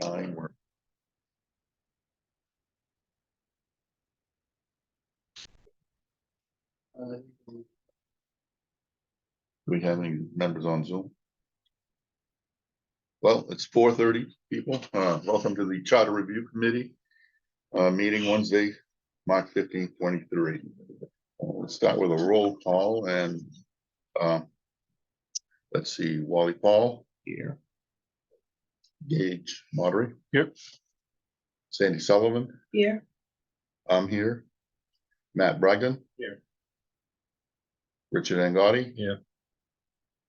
9 work. Do we have any members on Zoom? Well, it's 4:30 people. Welcome to the Charter Review Committee meeting Wednesday, March 15th, 23. We'll start with a roll call and let's see, Wally Paul here. Gage Modry. Yep. Sandy Sullivan. Here. I'm here. Matt Bragdon. Here. Richard Angotti. Here.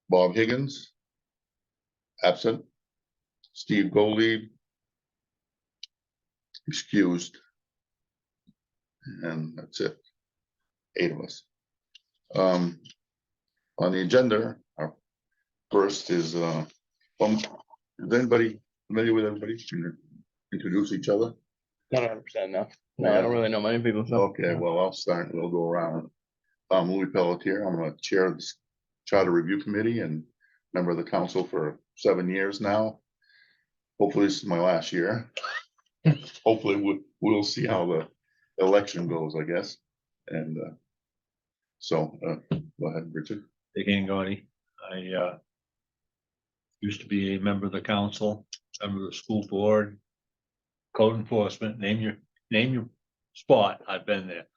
Bob Higgins. Absent. Steve Goldie. Excused. And that's it. 8 of us. On the agenda, our first is is anybody familiar with everybody? Can you introduce each other? Not 100% enough. No, I don't really know many people. So. Okay, well, I'll start and we'll go around. I'm Louis Pelletier. I'm the chair of the Charter Review Committee and member of the council for 7 years now. Hopefully this is my last year. Hopefully we'll see how the election goes, I guess. And so go ahead, Richard. Dick Angotti. I used to be a member of the council, member of the school board, code enforcement, name your spot. I've been there.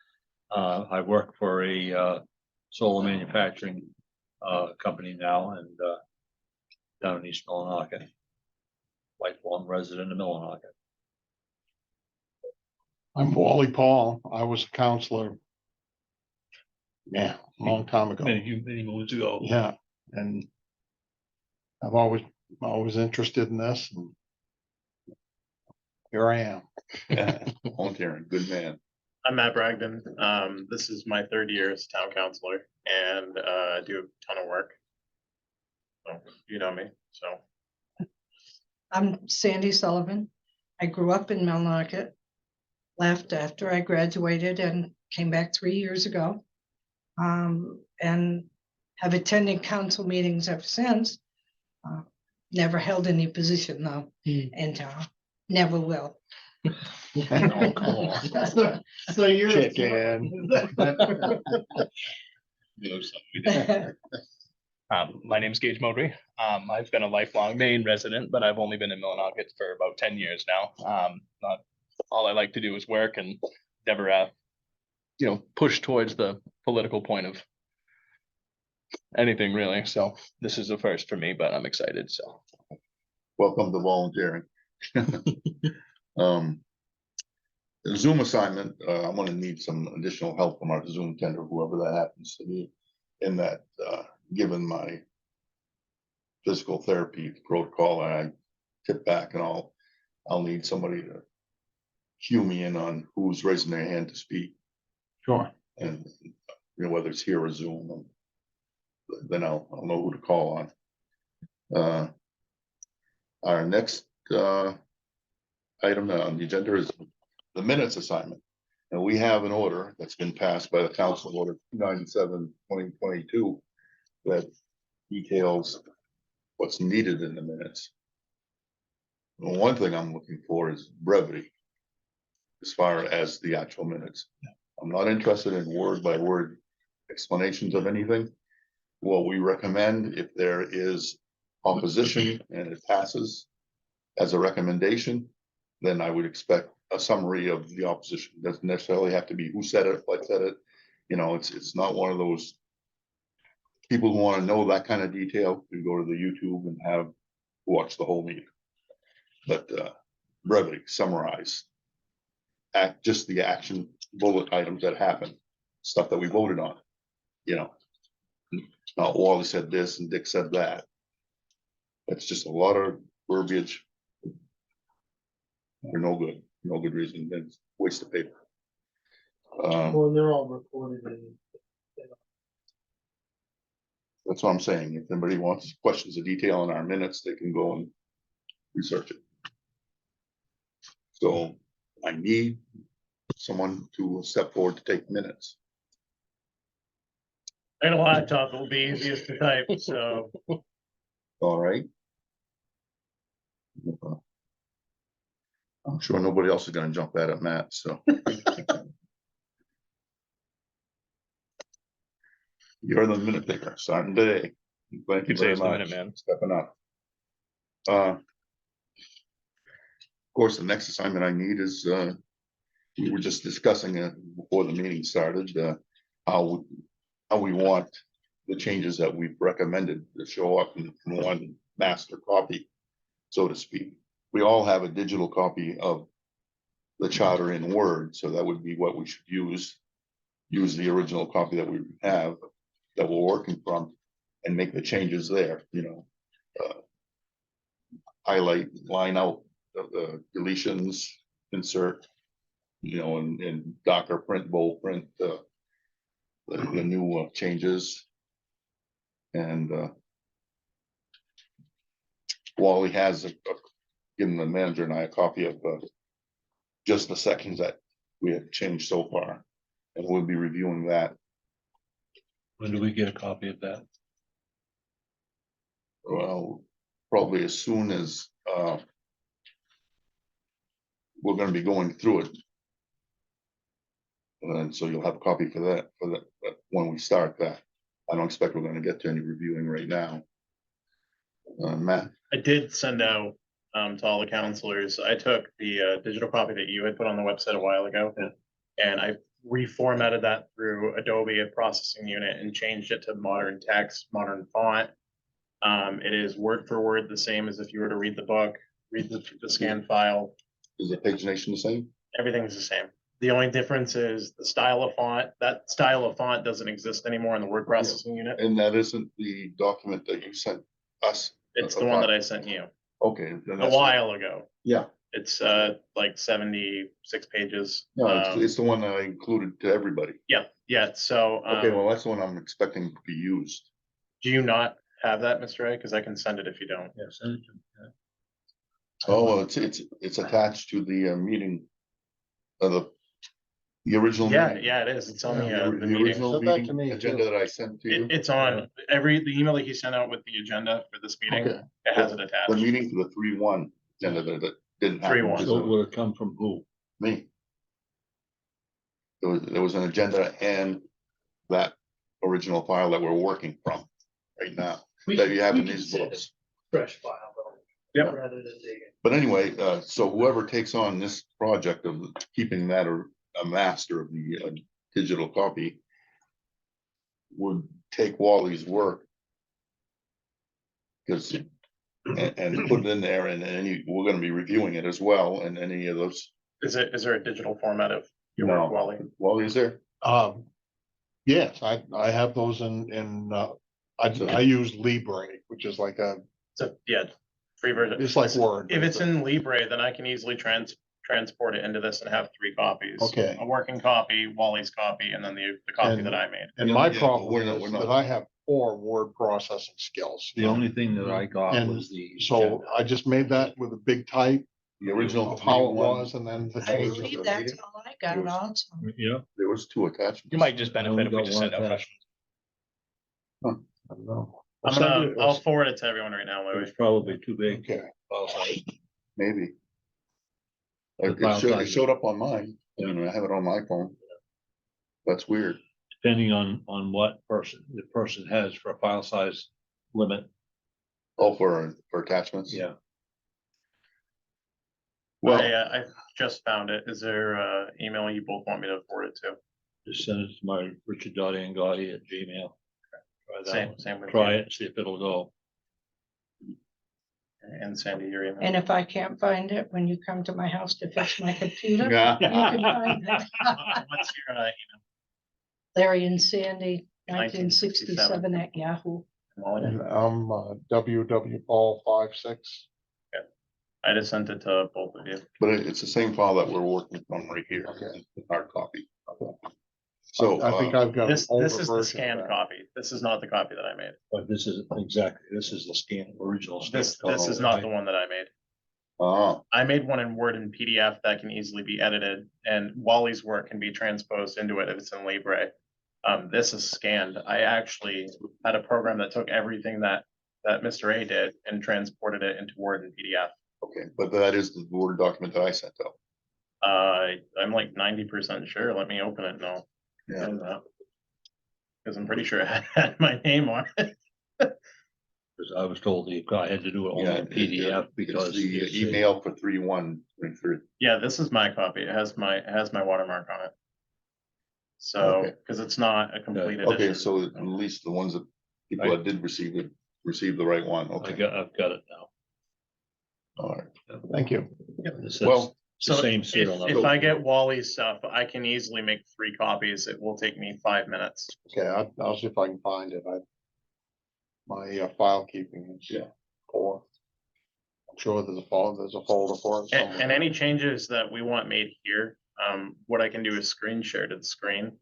I work for a solar manufacturing company now and down in East Millinocket. Lifelong resident of Millinocket. I'm Wally Paul. I was a counselor. Yeah, a long time ago. Many moons ago. Yeah, and I've always interested in this. And here I am. Volunteering, good man. I'm Matt Bragdon. This is my 3rd year as town councilor and do a ton of work. So you know me, so. I'm Sandy Sullivan. I grew up in Millinocket, left after I graduated and came back 3 years ago. And have attended council meetings ever since. Never held any position though, and never will. Oh, come on. So you're Chicken. My name's Gage Modry. I've been a lifelong Maine resident, but I've only been in Millinocket for about 10 years now. All I like to do is work and never, push towards the political point of anything really. So this is a first for me, but I'm excited. So Welcome to volunteering. The Zoom assignment, I'm gonna need some additional help from our Zoom tender, whoever that happens to be, in that, given my physical therapy protocol, I tip back and I'll need somebody to cue me in on who's raising their hand to speak. Sure. And whether it's here or Zoom, and then I'll know who to call on. Our next item on the agenda is the minutes assignment. And we have an order that's been passed by the council, order 297/2022, that details what's needed in the minutes. And one thing I'm looking for is brevity as far as the actual minutes. I'm not interested in word by word explanations of anything. What we recommend, if there is opposition and it passes as a recommendation, then I would expect a summary of the opposition. It doesn't necessarily have to be who said it, what said it. It's not one of those people who want to know that kind of detail. You go to the YouTube and watch the whole meeting. But brevity, summarize, just the action bullet items that happen, stuff that we voted on. Not Wally said this and Dick said that. It's just a lot of verbiage for no good reason. It's a waste of paper. Well, they're all recorded. That's what I'm saying. If anybody wants questions of detail in our minutes, they can go and research it. So I need someone to step forward to take minutes. I got a laptop, it'll be easiest to type, so. All right. I'm sure nobody else is gonna jump at it, Matt, so. You're the minute taker, starting today. Thank you You'd say very it's the much. minute man. Stepping up. Of course, the next assignment I need is, we were just discussing it before the meeting started, how we want the changes that we've recommended to show up in one master copy, so to speak. We all have a digital copy of the charter in Word, so that would be what we should use. Use the original copy that we have, that we're working from, and make the changes there, you know. Highlight, line out the deletions, insert, you know, and Docker print, bold print, the new changes. And Wally has given the manager and I a copy of just the sections that we have changed so far, and we'll be reviewing that. When do we get a copy of that? Well, probably as soon as we're gonna be going through it. And so you'll have a copy for that when we start that. I don't expect we're gonna get to any reviewing right now. Matt, I did send out to all the counselors. I took the digital copy that you had put on the website a while ago. And I reformatted that through Adobe processing unit and changed it to modern text, modern font. It is word for word the same as if you were to read the book, read the scanned file. is the pagination the same? Everything's the same. The only difference is the style of font. That style of font doesn't exist anymore in the word processing unit. And that isn't the document that you sent us? It's the one that I sent you Okay. then a that's- while ago. Yeah, It's like 76 pages. no, it's the one that I included to everybody. Yeah, so Okay, well, that's the one I'm expecting to be used. do you not have that, Mr. A? Because I can send it if you don't. Yeah, send it to me. Oh, well, it's attached to the meeting of the original. Yeah, meeting. yeah, it is. It's on the The meeting. original Send that to meeting me, agenda too. that I sent to you. It's on the email that he sent out with the agenda for this meeting. Okay. It has it The attached. meeting for the 3-1 agenda that didn't happen. 3-1. because So of will it come from who? Me. There was an agenda and that original file that we're working from right now, that you have in these books. Fresh file though. Yep. Rather than digging. But anyway, so whoever takes on this project of keeping that a master of the digital copy would take Wally's work. Because, and put it in there, and we're gonna be reviewing it as well, and any of those. Is there a digital format of your work, Wally? Wally, is there? Yes, I have those in, I use Libre, which is like Yeah, free version. it's like Word. If it's in Libre, then I can easily transport it into this and have 3 copies. Okay. A working copy, Wally's copy, and then the copy And- that I made. And my Yeah, problem we're not- is we're not- that I have poor word processing skills. The only thing that I got And was the. So I just made that with a big type The original. of how it 3-1, was and then the I I changes. believe that's all I got also. Yeah. there was 2 attachments. You might just benefit if we got just one send out fresh. attached. I don't know. I'll forward it to everyone right now, It Louis. was probably too big. Okay. Maybe. The file It size. showed up on mine, and I have it on my phone. That's weird. Depending on what the person has for a file size limit. Oh, for attachments? Yeah. Well, I just found it. Is there a email you both want me to forward it to? Just send it to my richard.angotti@gmail. Try that. Same with Try you. it, see if it'll go. And Sandy, your email. And if I can't find it, when you come to my house to fix my computer, you yeah, can find it. What's your email? Larry and Sandy, 1967. 1967 at Yahoo. Wally? And I'm WW Paul 56. I just sent it to both of you. but it's the same file that we're working from right here, Okay. hard copy. So, I think I've got. an This older is the version of scanned that. copy. This is not the copy that I made. But this is the scan, original. scan This copy. is not the one that I made. uh, I made one in Word and PDF that can easily be edited, and Wally's work can be transposed into it if it's in Libre. This is scanned. I actually had a program that took everything that Mr. A did and transported it into Word and PDF. Okay, but that is the Word document that I sent out. I'm like 90% sure. Let me open it now. Yeah. Cause I'm pretty sure it had my name on it. Because I was told I had to do it Yeah, only in PDF It's because. the it's a- email for 3/1/23. Yeah, this is my copy. It has my watermark on it. So, Okay. cause it's not a complete Okay, edition. so at least the ones that people that did receive it, received the right one, okay, I've got it now. all right. Thank you. It's Well, it's the So same serial if number. I get Wally's stuff, I can easily make 3 copies. It will take me 5 minutes. Okay, I'll see if I can find it. My file keeping is poor. I'm sure there's a folder for it And somewhere. any changes that we want made here, what I can do is screen share to the screen.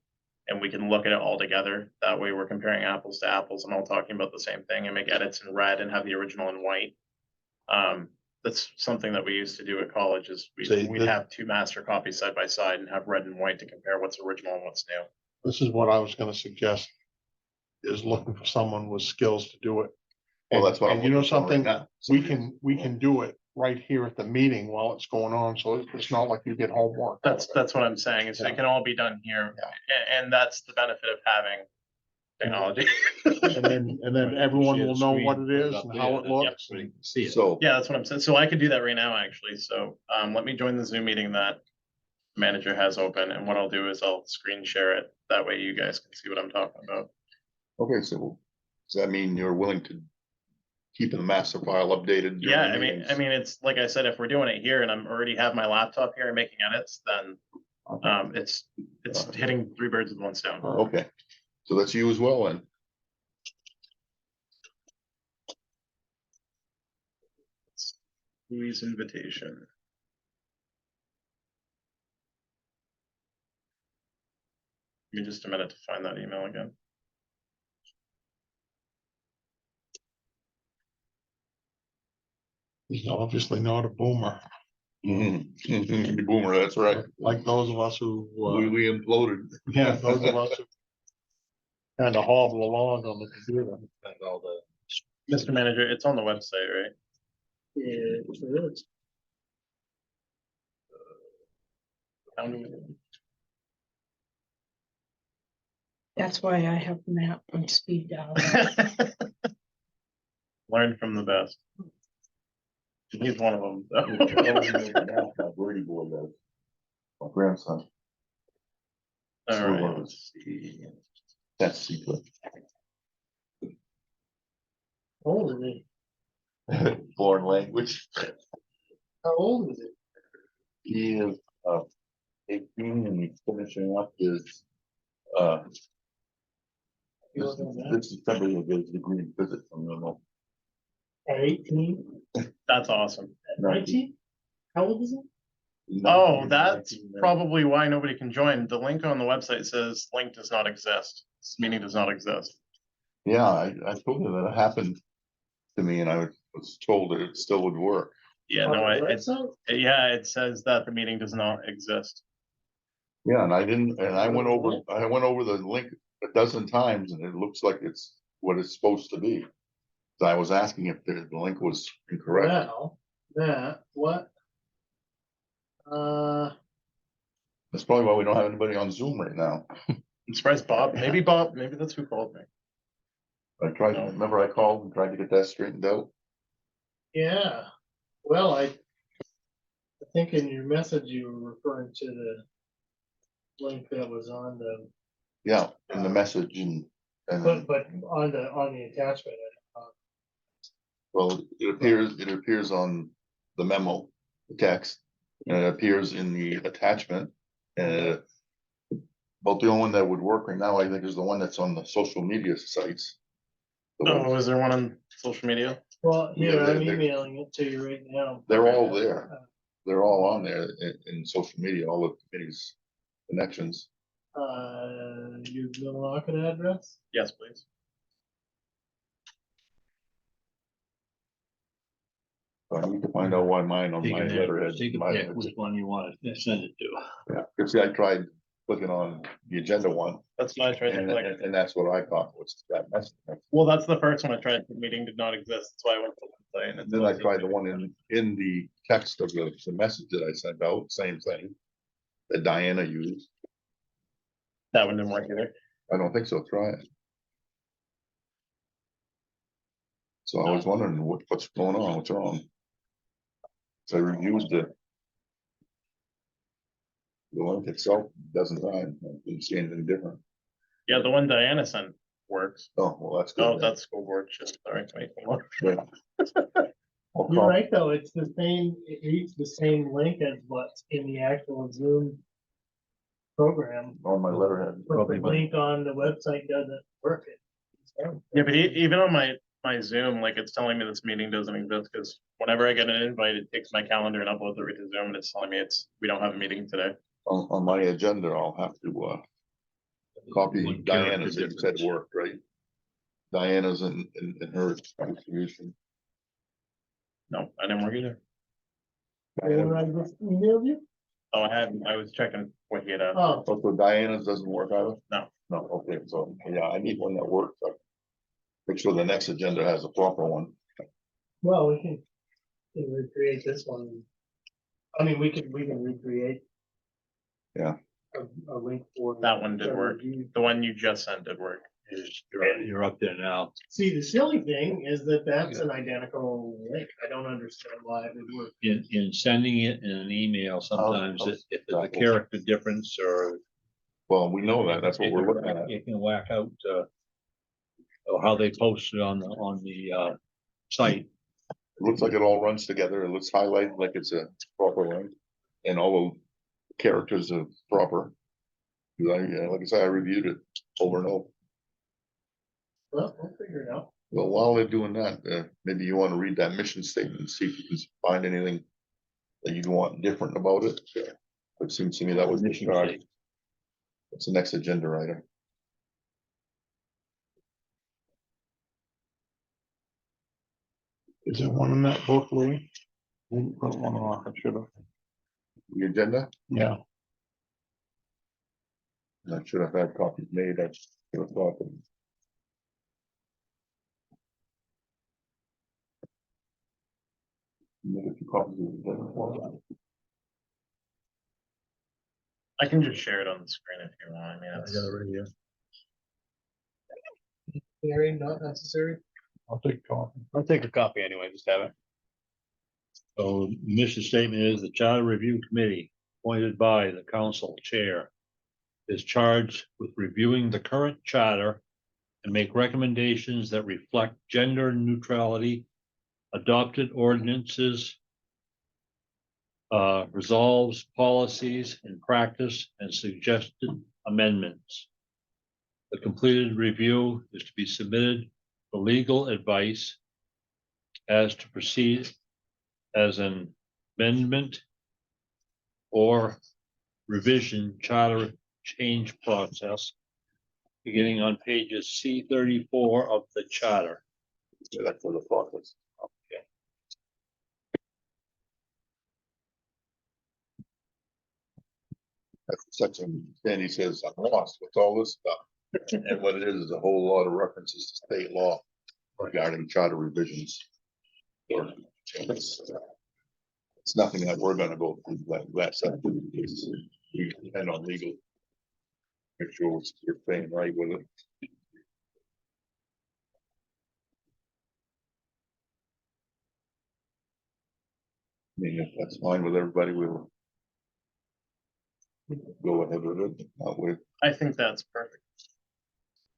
And we can look at it all together. That way we're comparing apples to apples and all talking about the same thing and make edits in red and have the original in white. That's something that we used to do at college is we'd have 2 master copies side by side and have red and white to compare what's original and what's new. This is what I was gonna suggest, is looking for someone with skills to do it. well, And- that's what I'm and you know looking for right something, now. we can do it right here at the meeting while it's going on, so it's not like you get homework. That's what I'm saying, is it can all be done here, and that's the benefit of having technology. And then everyone will know what it is and how it looks. See it. So, Yeah, that's what I'm saying, so I could do that right now, actually, so, let me join the Zoom meeting that manager has open, and what I'll do is I'll screen share it, that way you guys can see what I'm talking about. okay, so does that mean you're willing to keep the master file updated? during Yeah, the I meetings? mean, it's, like I said, if we're doing it here and I'm already have my laptop here and making edits, then, Okay. it's hitting 3 birds with 1 stone. Okay, so that's you as well, and Louis' invitation. Give me just a minute to find that email again. He's obviously not a boomer, boomer, that's right. like those of us who, We imploded. yeah, those of us who kind of hobble along on the computer. And all the- Mr. Manager, it's on the website, right? That's why I have map and speed dial. Learn from the best. He's one of them. Brady boy does. My grandson. All right, let's see. That's secret. Old is he? Foreign language. How old is he? He is, 18 and he's finishing up his, this September he'll get his degree in physics from the. At 18? That's awesome. 19? How old is he? Oh, that's probably why nobody can join. The link on the website says link does not exist. This meeting does not exist. Yeah, I told her that it happened to me and I was told that it still would work. Yeah, no, it says that the meeting does not exist. Yeah, and I went over the link a dozen times and it looks like it's what it's supposed to be. So I was asking if the link was incorrect. Now, that, what? That's probably why we don't have anybody on Zoom right now. I'm surprised Bob, maybe that's who called me. I tried, remember I called and tried to get that straightened out? Yeah, well, I think in your message you were referring to the link that was on the, Yeah, in the message and but on the attachment. well, it appears on the memo, the text, and it appears in the attachment. And but the only one that would work right now, I think, is the one that's on the social media sites. The Oh, one- is there one on social media? Well, here, Yeah, I'm they're- emailing it to you right now. They're all there. They're all on there in social media, all the committees, connections. Your Millinocket address? Yes, please. I need to find out why mine on You my can letterhead. so you can pick which one you want to send it to. Yeah, because see, I tried clicking on the agenda one, That's what I tried to and, click. and that's what I thought was that message. Well, that's the first one I tried. The meeting did not exist. That's why I went to the website. And And then I tried the one in the text of the message that I sent out, same thing. That Diana used. That one didn't work either. I don't think so. Try it. So I was wondering what's going on, what's wrong? So I reviewed the link itself doesn't rhyme. I didn't see anything different. Yeah, the one Diana sent works. Oh, well, that's good. Oh, then. that's school board, just sorry. Wait, hold on. Yeah. I'll You're call- right, though, it's the same, it reads the same link as what's in the actual Zoom program. On my letterhead. But Probably the won't. link on the website doesn't work. Yeah, but even on my Zoom, like it's telling me this meeting doesn't exist because whenever I get an invite, it takes my calendar and uploads it right to Zoom and it's telling me we don't have a meeting today. On my agenda, I'll have to, copy One Diana's, character it said difference. worked, right? Diana's and her distribution. No, I didn't work either. And I just emailed you? Oh, I was checking what he had asked. Oh, Oh, so Diana's doesn't work either? No. No, okay, so, yeah, I need one that works. Make sure the next agenda has a proper one. well, we can recreate this one. I mean, we can recreate. Yeah. A link for. That one did work. The one you just sent did work. You're up there now. See, the silly thing is that that's an identical link. I don't understand why it would work. In sending it in an email, sometimes if there's a character difference or. Well, we know that, that's what we're looking at. You can whack out, or how they post it on the site. It looks like it all runs together. It looks highlighted like it's a proper link. And all the characters are proper. Like I said, I reviewed it over and over. Well, we'll figure it out. Well, while they're doing that, maybe you want to read that mission statement and see if you can find anything that you want different about it. It seems to me that was the Mission start. statement. It's the next agenda item. Is there one in that book, Louis? Didn't put one on, I should have. The agenda, Yeah. I should have had copies made. I should have thought them. Make a few copies of the agenda. I can just share it on the screen if you want. I mean, I it's, got it right here. Hearing not necessary. I'll take a copy. I'll take a copy anyway, just have it. So the mission statement is the Charter Review Committee appointed by the council chair is charged with reviewing the current charter and make recommendations that reflect gender neutrality, adopted ordinances, resolves policies and practice and suggested amendments. The completed review is to be submitted for legal advice as to proceed as an amendment or revision charter change process beginning on pages C-34 of the charter. Yeah, that's for the process. That's the section Sandy says, I'm lost with all this stuff. And what it is a whole lot of references to state law regarding charter revisions. Or it's nothing that we're gonna go through like that stuff. We depend on legal. Make sure we're staying right with it. I mean, if that's fine with everybody, we'll go ahead with it. Not with, I think that's perfect.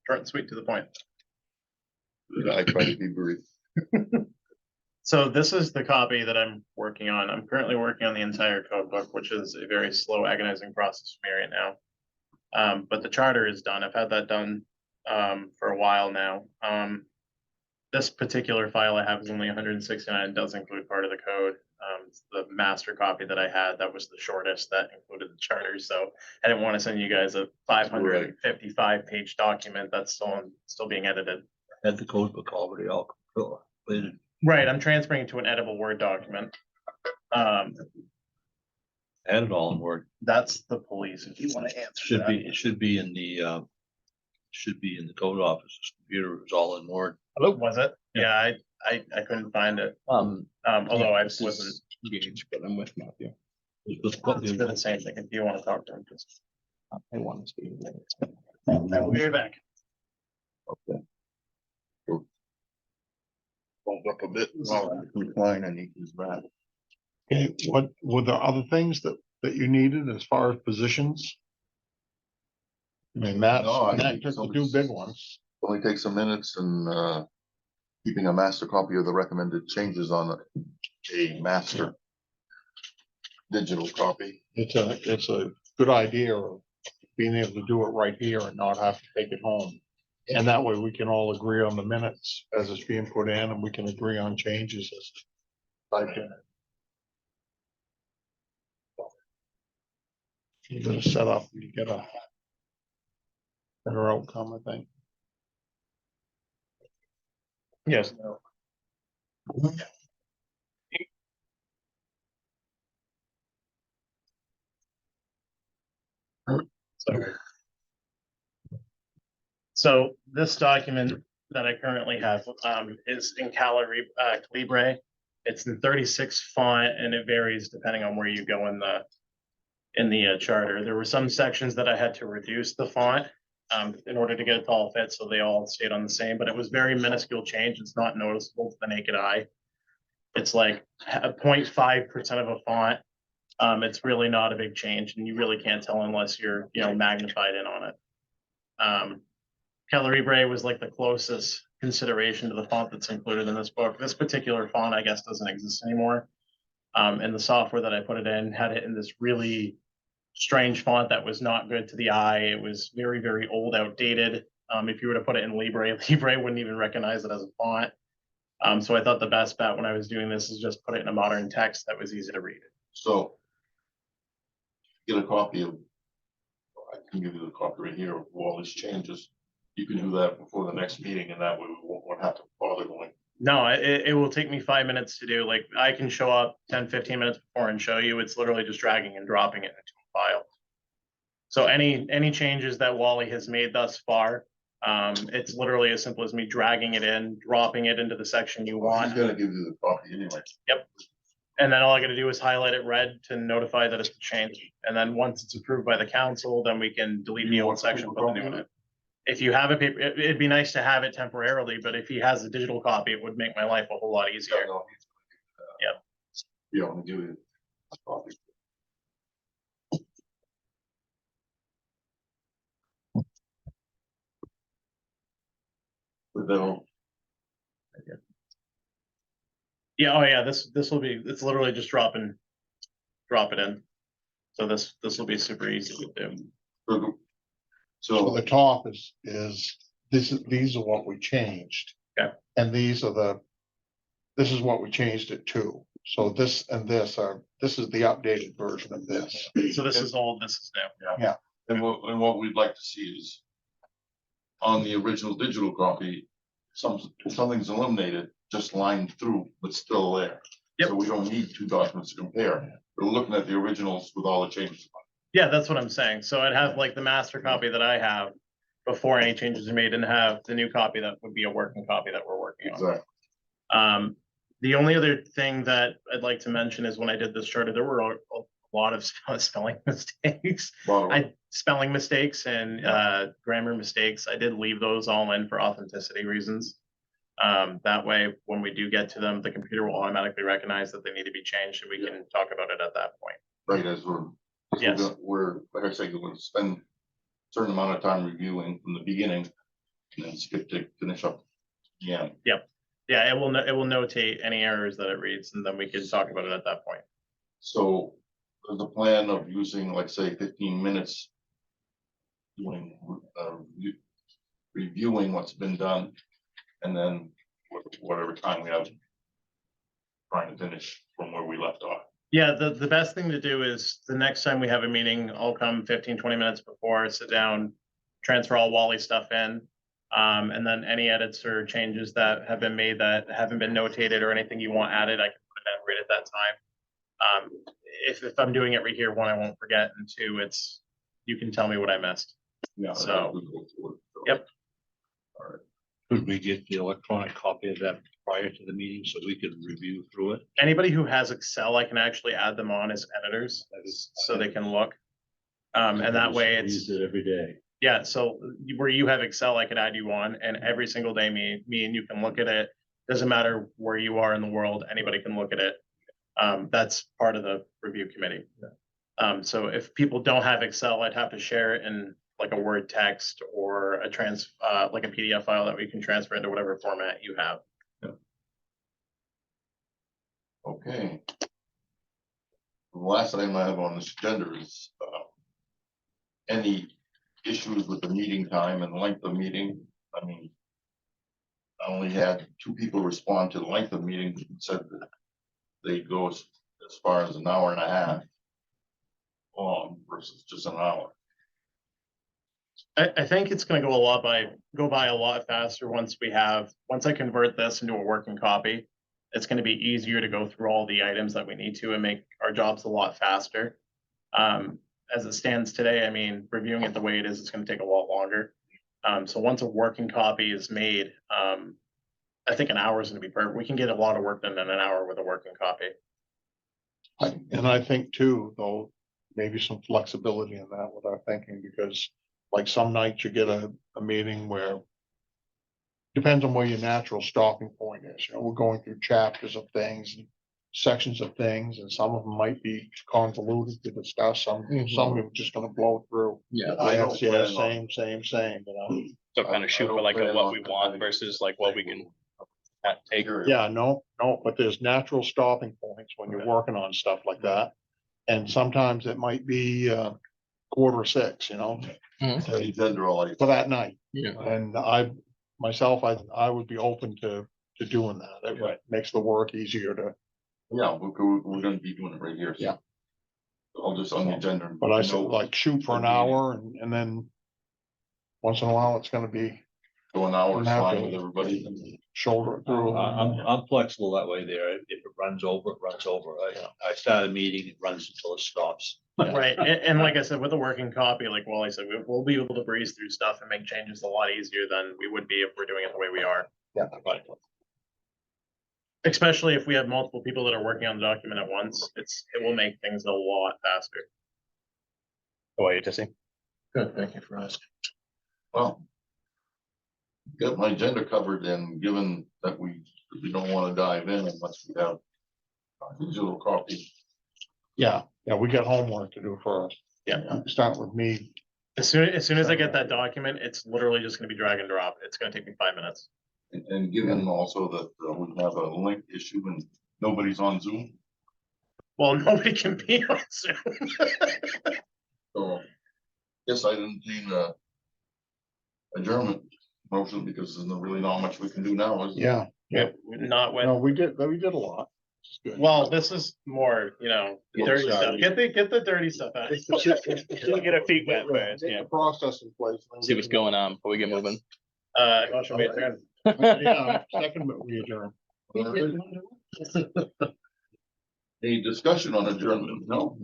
Short and sweet to the point. I try to be brief. So this is the copy that I'm working on. I'm currently working on the entire code book, which is a very slow agonizing process for me right now. But the charter is done. I've had that done for a while now. This particular file I have is only 169. It does include part of the code. It's the master copy that I had, that was the shortest that included the charter. So I didn't want to send you guys a 555-page document that's still being edited. Had the code book already all completed. Right, I'm transferring it to an editable Word document. Had it all in Word. That's the police, if you want to answer that. It should be in the code office's computer. It was all in Word. Was it? Yeah, I couldn't find it. Although I this is wasn't. engaged, but I'm with Matthew. Just put It's the- been the same thing. If you want to talk to him, just. I want to speak. I'll be right back. Bumped up a bit, well, decline and he's back. Okay, what were the other things that you needed as far as positions? I mean, Matt took the two big ones. Only takes some minutes and, keeping a master copy of the recommended changes on a master digital copy. It's a good idea of being able to do it right here and not have to take it home. And that way we can all agree on the minutes as it's being put in, and we can agree on changes as typed in. You get a setup, you get a better outcome, I think. Yes. Sorry. So this document that I currently have is in Calibre. It's in 36 font and it varies depending on where you go in the charter. There were some sections that I had to reduce the font in order to get it to all fit, so they all stayed on the same, but it was very minuscule change. It's not noticeable to the naked eye. It's like 0.5% of a font. It's really not a big change and you really can't tell unless you're, magnified in on it. Calibre was like the closest consideration to the font that's included in this book. This particular font, I guess, doesn't exist anymore. And the software that I put it in had it in this really strange font that was not good to the eye. It was very, very old, outdated. If you were to put it in Libre, Libre wouldn't even recognize it as a font. So I thought the best bet when I was doing this is just put it in a modern text that was easy to read. So get a copy of, I can give you the copy right here of all these changes. You can do that before the next meeting and that way we won't have to bother going. No, it will take me 5 minutes to do. Like I can show up 10-15 minutes before and show you. It's literally just dragging and dropping it into a file. So any changes that Wally has made thus far, it's literally as simple as me dragging it in, dropping it into the section you He's want. gonna give you the copy anyway. Yep. And then all I gotta do is highlight it red to notify that it's a change. And then once it's approved by the council, then we can delete the old section, put the new in it. If you have a paper, it'd be nice to have it temporarily, but if he has a digital copy, it would make my life a whole lot easier. Yep. You don't give you a copy. But they'll, Yeah, oh yeah, this will be, it's literally just drop it in. So this will be super easy to do. So so the top is these are what we changed. Okay. And this is what we changed it to. So this and this is the updated version of this. So this is old, this is new. and what we'd like to see is on the original digital copy, something's eliminated, just lined through, but still there. Yep. So we don't need two documents to compare. We're looking at the originals with all the changes. Yeah, that's what I'm saying. So I'd have like the master copy that I have before any changes are made and have the new copy that would be a working copy that we're working on. Exactly. The only other thing that I'd like to mention is when I did this charter, there were a lot of spelling mistakes. Spelling mistakes and grammar mistakes. I did leave those all in for authenticity reasons. That way, when we do get to them, the computer will automatically recognize that they need to be changed and we can talk about it at that point. Right, as Yes. we're, like I say, we're going to spend a certain amount of time reviewing from the beginning and then skip to finish up. Yeah. Yeah, it will notate any errors that it reads and then we can talk about it at that point. So there's a plan of using, like, say, 15 minutes doing, reviewing what's been done, and then whatever time we have trying to finish from where we left off. Yeah, the best thing to do is the next time we have a meeting, I'll come 15-20 minutes before, sit down, transfer all Wally stuff in. And then any edits or changes that have been made that haven't been notated or anything you want added, I can put it in right at that time. If I'm doing it right here, one, I won't forget, and two, you can tell me what I missed. Yeah. So, we go through it, so. Yep. All right. Could we get the electronic copy of that prior to the meeting so we could review through it? Anybody who has Excel, I can actually add them on as editors, so they can look. And that way Use it's, it every day. yeah, so where you have Excel, I could add you on, and every single day, me and you can look at it. Doesn't matter where you are in the world, anybody can look at it. That's part of the review committee. So if people don't have Excel, I'd have to share it in like a Word text or a like a PDF file that we can transfer into whatever format you have. Okay. The last item I have on this agenda is, any issues with the meeting time and length of meeting. I mean, I only had 2 people respond to the length of meetings and said that they go as far as an hour and a half long versus just an hour. I think it's gonna go by a lot faster once I convert this into a working copy. It's gonna be easier to go through all the items that we need to and make our jobs a lot faster. As it stands today, I mean, reviewing it the way it is, it's gonna take a lot longer. So once a working copy is made, I think an hour is gonna be perfect. We can get a lot of work done in an hour with a working copy. And I think too, though, maybe some flexibility in that with our thinking, because like some nights you get a meeting where depends on where your natural stopping point is, you know, we're going through chapters of things and sections of things, and some of them might be convoluted to discuss, some are just gonna blow through. Yeah. I don't That's, yeah, plan on- same, you know? So kind I of shoot for don't like a plan what on we want having- versus like what we can take. Yeah, no, but there's natural stopping points when you're working on stuff like that. And sometimes it might be 5:45, you know, The agenda all like for that night. Yeah. And myself, I would be open to doing that. It makes the work easier to, Yeah, we're gonna be doing it right here. So Yeah. I'll just on the agenda. but I said know like shoot for an hour and then once in a while it's gonna be Go an hour, don't is have fine to- with everybody. shoulder it through. I'm flexible that way there. If it runs over, it runs over. I start a meeting, it runs until it stops. Right, and like I said, with a working copy, like Wally said, we'll be able to breeze through stuff and make changes a lot easier than we would be if we're doing it the way we are. Yeah. Right. Especially if we have multiple people that are working on the document at once, it will make things a lot faster. How are you, Jesse? Good, thank you for asking. Well. Got my agenda covered, and given that we don't wanna dive in unless we have a digital copy. Yeah, we got homework to do first. Yeah. Start with me. As soon as I get that document, it's literally just gonna be drag and drop. It's gonna take me 5 minutes. And given also that we have a link issue and nobody's on Zoom, Well, nobody can be on Zoom. so. Guess I didn't need adjournment motion because there's really not much we can do now, is there? Yeah, Not when. no, we did a lot. It's good. Well, this is more, the Yeah, dirty sorry. stuff. Get the dirty stuff out. Get our feet wet first, Get yeah. the process in place. See what's going on before we get moving. Motion made, adjourned. Yeah, second, but we adjourn. Any discussion on adjournment? No.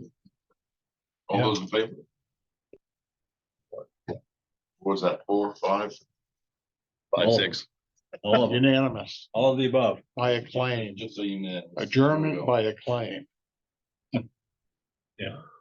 All Yeah. those in favor? What was that, 4, 5? 5, 6. All of them, Unanimous all of the above. by acclaim, Just so you know. adjournment by acclaim. Yeah.